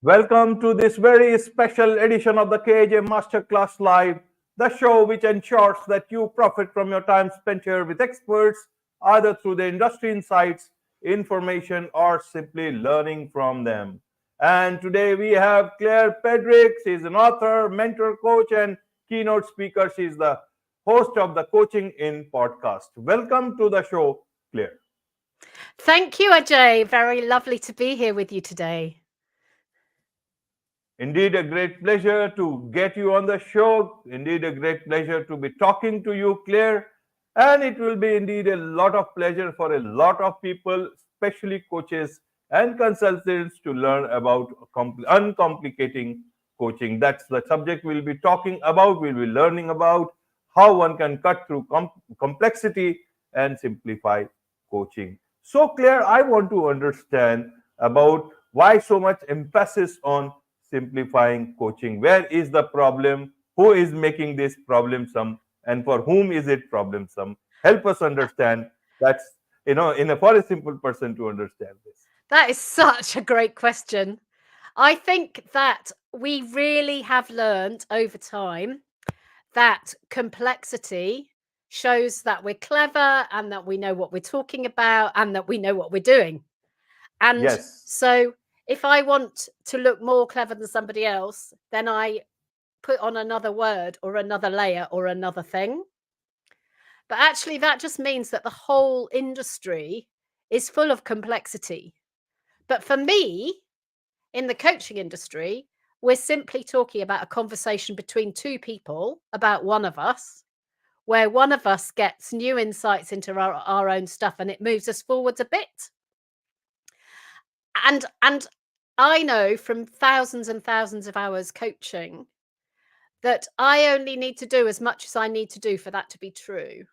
Welcome to this very special edition of the KAJ Masterclass Live, the show which ensures that you profit from your time spent here with experts, either through the industry insights, information, or simply learning from them. And today we have Claire Pedrick. She's an author, mentor, coach, and keynote speaker. She's the host of the Coaching in podcast. Welcome to the show, Claire. Thank you, Ajay. Very lovely to be here with you today. Indeed, a great pleasure to get you on the show. Indeed, a great pleasure to be talking to you, Claire. And it will be indeed a lot of pleasure for a lot of people, especially coaches and consultants, to learn about uncomplicating coaching. That's the subject we'll be talking about. We'll be learning about how one can cut through complexity and simplify coaching. So, Claire, I want to understand about why so much emphasis on simplifying coaching. Where is the problem? Who is making this problemsome? And for whom is it problemsome? Help us understand. That's, for a simple person to understand this. That is such a great question. I think that we really have learned over time that complexity shows that we're clever and that we know what we're talking about and that we know what we're doing. And Yes. so if I want to look more clever than somebody else, then I put on another word or another layer or another thing. But actually, that just means that the whole industry is full of complexity. But for me, in the coaching industry, we're simply talking about a conversation between two people about one of us, where one of us gets new insights into our own stuff and it moves us forwards a bit. And I know from thousands and thousands of hours coaching that I only need to do as much as I need to do for that to be true.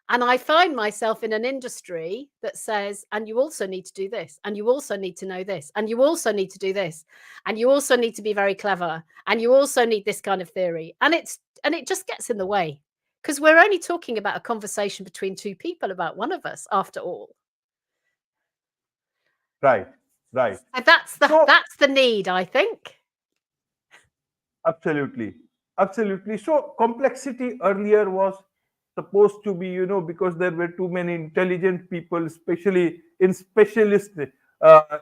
And I find myself in an industry that says, and you also need to do this, and you also need to know this, and you also need to do this, and you also need to be very clever, and you also need this kind of theory. And it just gets in the way because we're only talking about a conversation between two people about one of us after all. Right. So that's the need, I think. Absolutely. So complexity earlier was supposed to be, because there were too many intelligent people, especially in specialist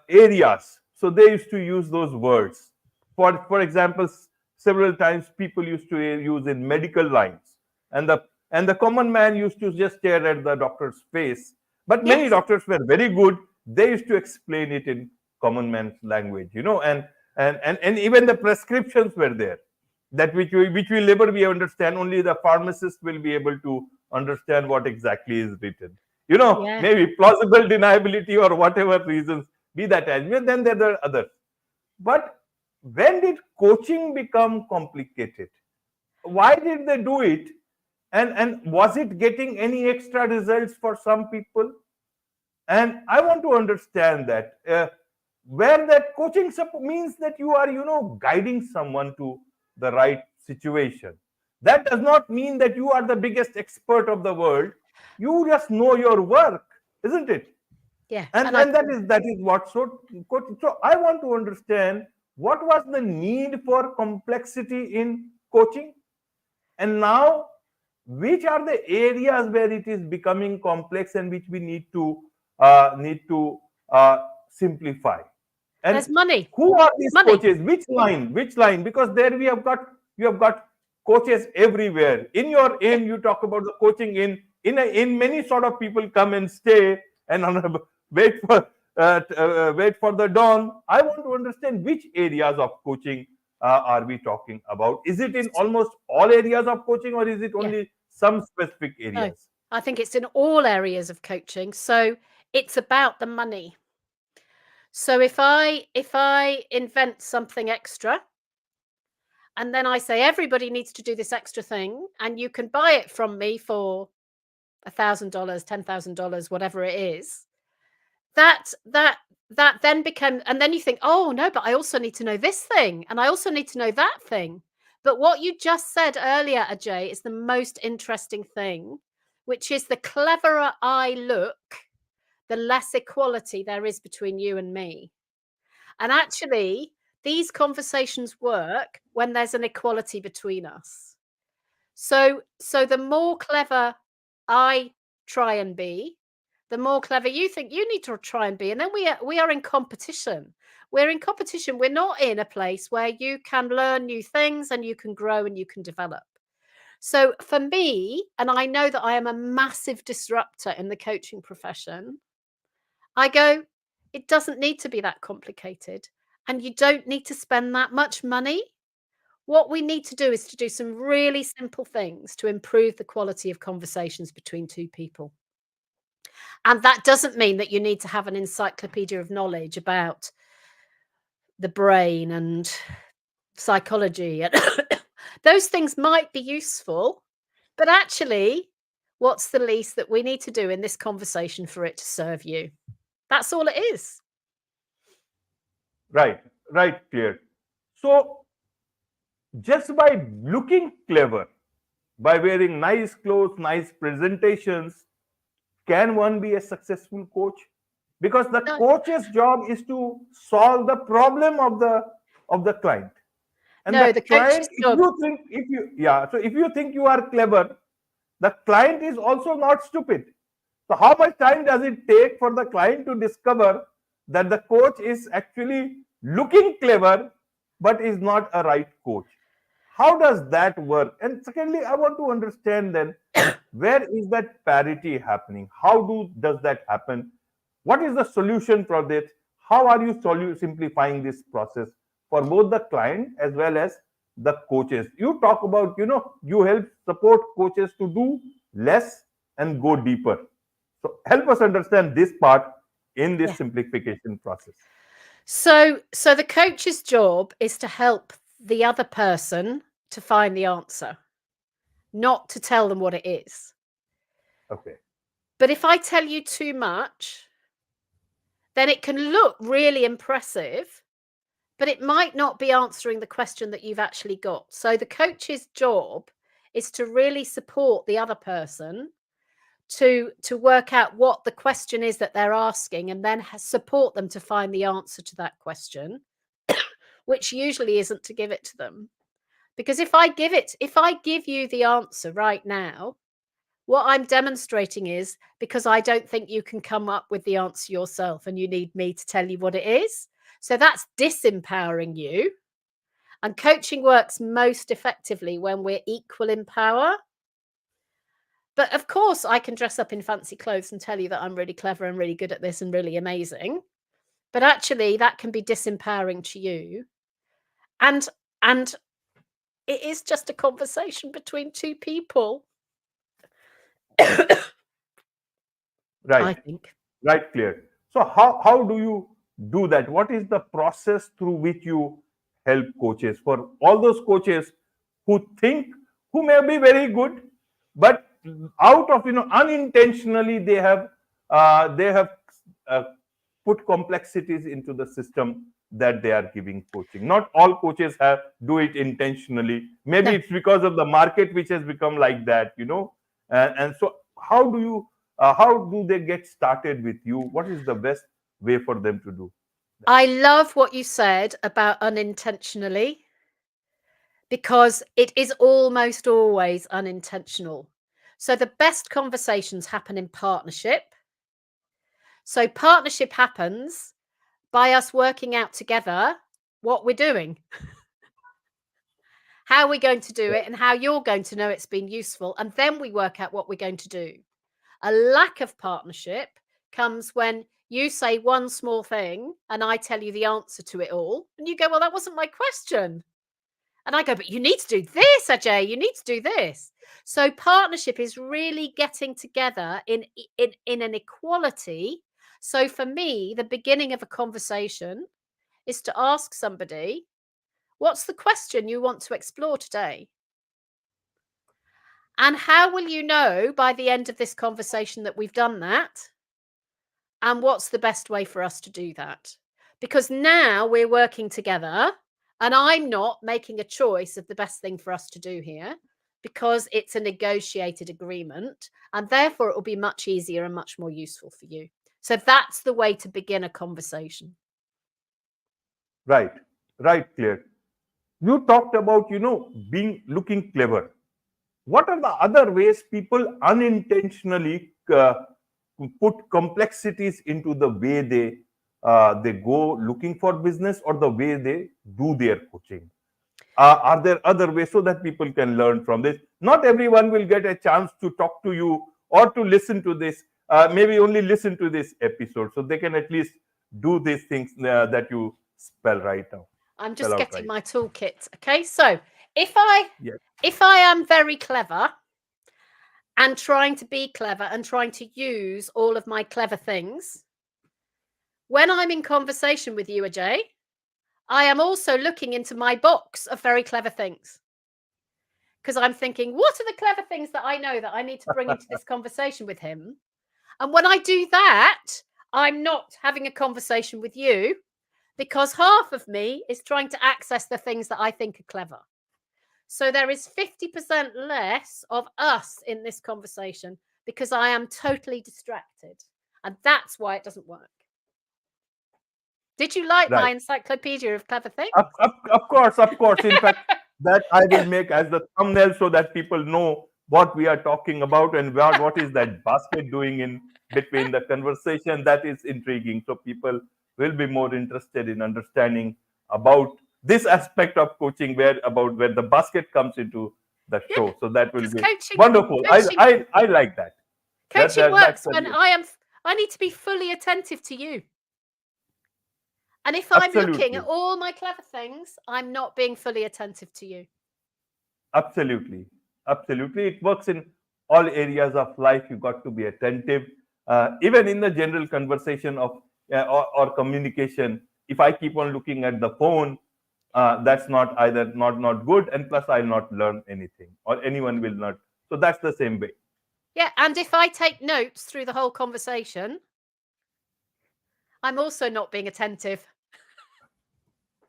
areas. So they used to use those words. For example, several times people used to use in medical lines, and the common man used to just stare at the doctor's face. But many Yes. doctors were very good. They used to explain it in common man's language, and even the prescriptions were there, that which will never be understand. Only the pharmacist will be able to understand what exactly is written. Yeah. Maybe plausible deniability or whatever reasons be that as well. Then there are others. But when did coaching become complicated? Why did they do it? And was it getting any extra results for some people? And I want to understand that where that coaching means that you are, guiding someone to the right situation. That does not mean that you are the biggest expert of the world. You just know your work, isn't it? Yeah. And that is what. So I want to understand what was the need for complexity in coaching, and now which are the areas where it is becoming complex and which we need to simplify. And there's money. who are these coaches? Which line? Because there you have got coaches everywhere. In your aim, you talk about the coaching in many sort of people come and stay and wait for the dawn. I want to understand which areas of coaching are we talking about? Is it in almost all areas of coaching, or is it only some specific areas? No, I think it's in all areas of coaching. So it's about the money. So if I invent something extra and then I say everybody needs to do this extra thing and you can buy it from me for $1,000, $10,000, whatever it is, that then becomes, and then you think, oh no, but I also need to know this thing and I also need to know that thing. But what you just said earlier, Ajay, is the most interesting thing, which is the cleverer I look, the less equality there is between you and me. And actually, these conversations work when there's an equality between us. So the more clever I try and be, the more clever you think you need to try and be. And then we are in competition. We're in competition. We're not in a place where you can learn new things and you can grow and you can develop. So for me, and I know that I am a massive disruptor in the coaching profession, I go, it doesn't need to be that complicated. And you don't need to spend that much money. What we need to do is to do some really simple things to improve the quality of conversations between two people. And that doesn't mean that you need to have an encyclopedia of knowledge about the brain and psychology. Those things might be useful, but actually, what's the least that we need to do in this conversation for it to serve you? That's all it is. Right, right, Claire. So, just by looking clever, by wearing nice clothes, nice presentations, can one be a successful coach? Because the No, coach's job is to solve the problem of the client. And the no, the client, coach's job. if you think you are clever, the client is also not stupid. So how much time does it take for the client to discover that the coach is actually looking clever but is not a right coach? How does that work? And secondly, I want to understand then, where is that parity happening? How does that happen? What is the solution for this? How are you simplifying this process for both the client as well as the coaches? You talk about, you help support coaches to do less and go deeper. So help us understand this part in this Yeah. simplification process. So the coach's job is to help the other person to find the answer, not to tell them what it is. Okay. But if I tell you too much, then it can look really impressive, but it might not be answering the question that you've actually got. So the coach's job is to really support the other person to work out what the question is that they're asking, and then support them to find the answer to that question, which usually isn't to give it to them. Because if I give you the answer right now, what I'm demonstrating is, because I don't think you can come up with the answer yourself and you need me to tell you what it is. So that's disempowering you. And coaching works most effectively when we're equal in power. But of course, I can dress up in fancy clothes and tell you that I'm really clever and really good at this and really amazing. But actually, that can be disempowering to you. And it is just a conversation between two people. I Right. think. Right, Claire. So how do you do that? What is the process through which you help coaches, for all those coaches who may be very good, but out of unintentionally they have uh, put complexities into the system that they are giving coaching. Not all coaches do it intentionally. Maybe No. it's because of the market which has become like that, and so how do they get started with you? What is the best way for them to do? I love what you said about unintentionally, because it is almost always unintentional. So the best conversations happen in partnership. So partnership happens by us working out together what we're doing, how we're going to do it, and how you're going to know it's been useful. And then we work out what we're going to do. A lack of partnership comes when you say one small thing and I tell you the answer to it all. And you go, well, that wasn't my question. And I go, but you need to do this, Ajay. You need to do this. So partnership is really getting together in an equality. So for me, the beginning of a conversation is to ask somebody, what's the question you want to explore today? And how will you know by the end of this conversation that we've done that? And what's the best way for us to do that? Because now we're working together and I'm not making a choice of the best thing for us to do here, because it's a negotiated agreement, and therefore it will be much easier and much more useful for you. So that's the way to begin a conversation. Right, right, Claire. You talked about, being looking clever. What are the other ways people unintentionally put complexities into the way they go looking for business or the way they do their coaching? Are there other ways so that people can learn from this? Not everyone will get a chance to talk to you or to listen to this. Maybe only listen to this episode, so they can at least do these things that you spell right now. I'm Spell just out getting right. my toolkit. Okay, so if I Yes. if I am very clever and trying to be clever and trying to use all of my clever things, when I'm in conversation with you, Ajay, I am also looking into my box of very clever things. Because I'm thinking, what are the clever things that I know that I need to bring into this conversation with him? And when I do that, I'm not having a conversation with you because half of me is trying to access the things that I think are clever. So there is 50% less of us in this conversation because I am totally distracted. And that's why it doesn't work. Did you like my Right. encyclopedia of clever things? Of course, of course. In fact, that I will make as the thumbnail so that people know what we are talking about and what is that basket doing in between the conversation. That is intriguing. So people will be more interested in understanding about this aspect of coaching, where the basket comes into the Yeah, show. So that will because be coaching wonderful. coaching I like that. coaching That's works a when real, I need to be fully attentive to you. And if I'm looking at absolutely. all my clever things, I'm not being fully attentive to you. Absolutely. Absolutely. It works in all areas of life. You got to be attentive. Even in the general conversation of or communication, if I keep on looking at the phone, that's not either not good, and plus I'll not learn anything, or anyone will not. So that's the same way. Yeah, and if I take notes through the whole conversation, I'm also not being attentive.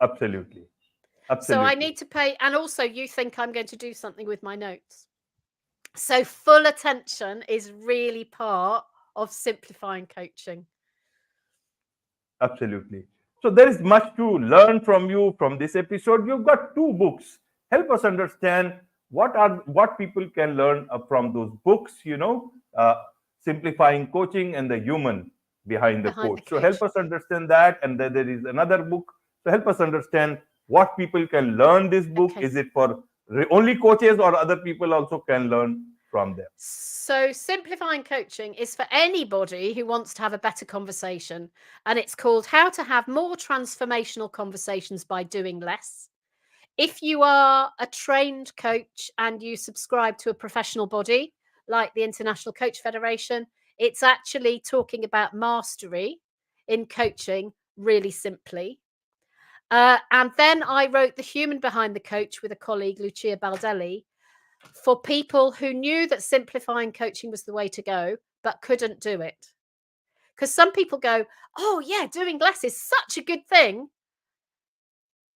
Absolutely. So I Absolutely. need to pay, and also you think I'm going to do something with my notes. So full attention is really part of simplifying coaching. Absolutely. So there is much to learn from you from this episode. You've got two books. Help us understand what people can learn from those books. Simplifying coaching and the human behind the Behind the coach. So help coach. us understand that. And then there is another book. So help us understand what people can learn this book. Okay. Is it for only coaches, or other people also can learn from them? So simplifying coaching is for anybody who wants to have a better conversation. And it's called How to Have More Transformational Conversations by Doing Less. If you are a trained coach and you subscribe to a professional body like the International Coach Federation, it's actually talking about mastery in coaching really simply. And then I wrote The Human Behind the Coach with a colleague, Lucia Baldelli, for people who knew that simplifying coaching was the way to go, but couldn't do it. Because some people go, oh, yeah, doing less is such a good thing.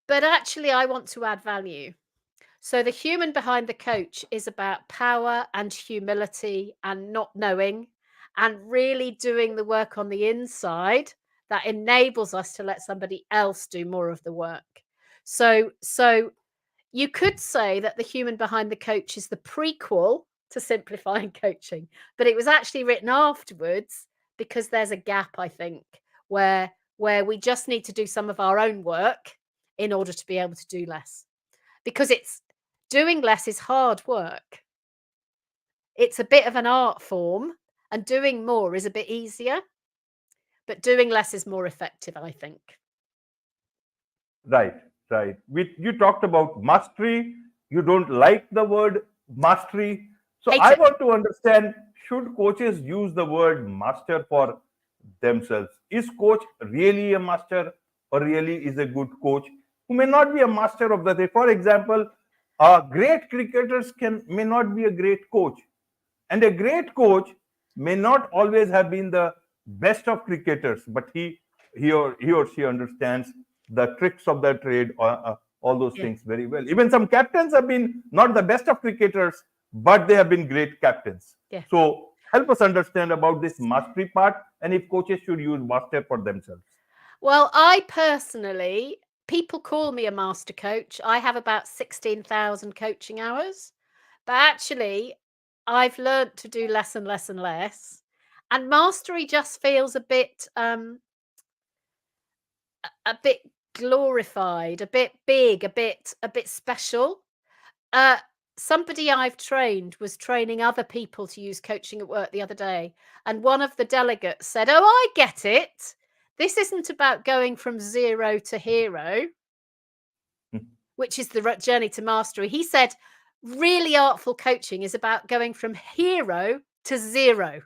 But actually, I want to add value. So the human behind the coach is about power and humility and not knowing and really doing the work on the inside that enables us to let somebody else do more of the work. So you could say that the human behind the coach is the prequel to simplifying coaching, but it was actually written afterwards because there's a gap, I think, where we just need to do some of our own work in order to be able to do less. Because it's doing less is hard work. It's a bit of an art form, and doing more is a bit easier, but doing less is more effective, I think. Right, right. You talked about mastery. You don't like the word mastery. So Hate I it. want to understand, should coaches use the word master for themselves? Is coach really a master, or really is a good coach who may not be a master of the day? For example, great cricketers may not be a great coach, and a great coach may not always have been the best of cricketers, but he or she understands the tricks of the trade, all those Yeah. things very well. Even some captains have been not the best of cricketers, but they have been great captains. Yeah. So help us understand about this mastery part, and if coaches should use master for themselves. Well, I personally people call me a master coach. I have about 16,000 coaching hours, but actually I've learned to do less and less and less. And mastery just feels a bit glorified, a bit big, a bit special. Somebody I've trained was training other people to use coaching at work the other day, and one of the delegates said, "Oh, I get it. This isn't about going from zero to hero, which is the journey to mastery." He said, "Really artful coaching is about going from hero to zero."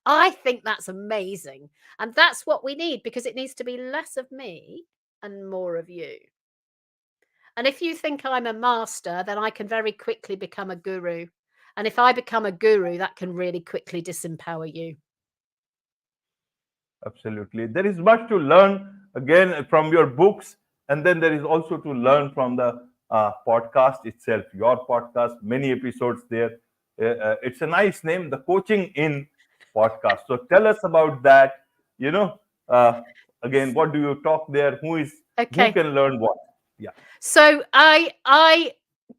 I think that's amazing. And that's what we need, because it needs to be less of me and more of you. And if you think I'm a master, then I can very quickly become a guru. And if I become a guru, that can really quickly disempower you. Absolutely. There is much to learn again from your books, and then there is also to learn from the podcast itself, your podcast, many episodes there. It's a nice name, the Coaching In podcast. So tell us about that. You know, again, what do you talk there? Who Okay. can learn what? Yeah. So I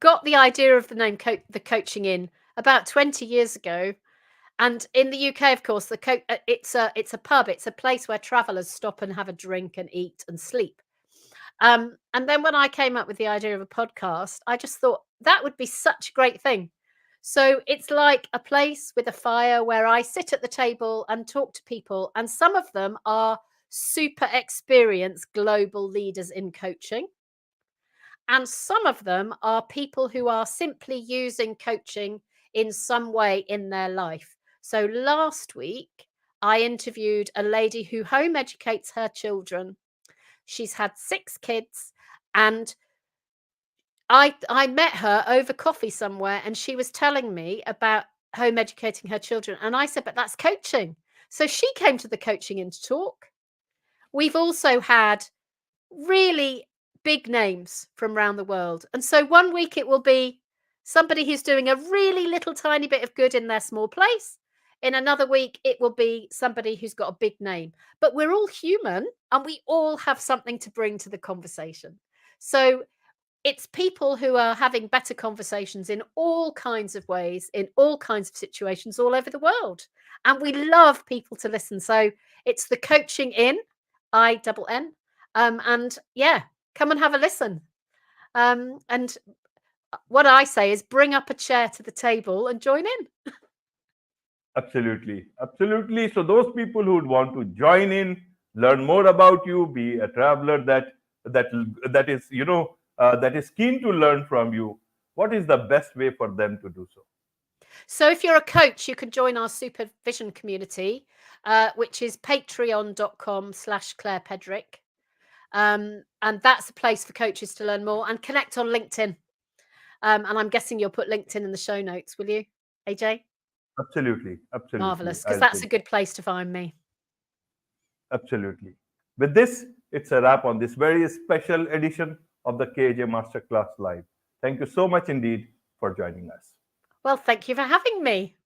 got the idea of the name the Coaching In about 20 years ago. And in the UK, of course, it's a pub. It's a place where travelers stop and have a drink and eat and sleep. And then when I came up with the idea of a podcast, I just thought that would be such a great thing. So it's like a place with a fire where I sit at the table and talk to people. And some of them are super experienced global leaders in coaching. And some of them are people who are simply using coaching in some way in their life. So last week, I interviewed a lady who home educates her children. She's had 6 kids, and I met her over coffee somewhere, and she was telling me about home educating her children. And I said, "But that's coaching." So she came to the Coaching In to talk. We've also had really big names from around the world. And so one week it will be somebody who's doing a really little tiny bit of good in their small place. In another week, it will be somebody who's got a big name. But we're all human and we all have something to bring to the conversation. So it's people who are having better conversations in all kinds of ways, in all kinds of situations all over the world. And we love people to listen. So it's the Coaching In, INN. And yeah, come and have a listen. And what I say is bring up a chair to the table and join in. Absolutely. Absolutely. So those people who would want to join in, learn more about you, be a traveler that is, that is keen to learn from you, what is the best way for them to do so? So if you're a coach, you can join our supervision community, which is patreon.com/Claire Pedrick. And that's a place for coaches to learn more, and connect on LinkedIn. And I'm guessing you'll put LinkedIn in the show notes, will you, AJ? Absolutely. Absolutely. Marvelous, because that's a good place to find me. Absolutely. With this, it's a wrap on this very special edition of the KAJ Masterclass Live. Thank you so much indeed for joining us. Well, thank you for having me.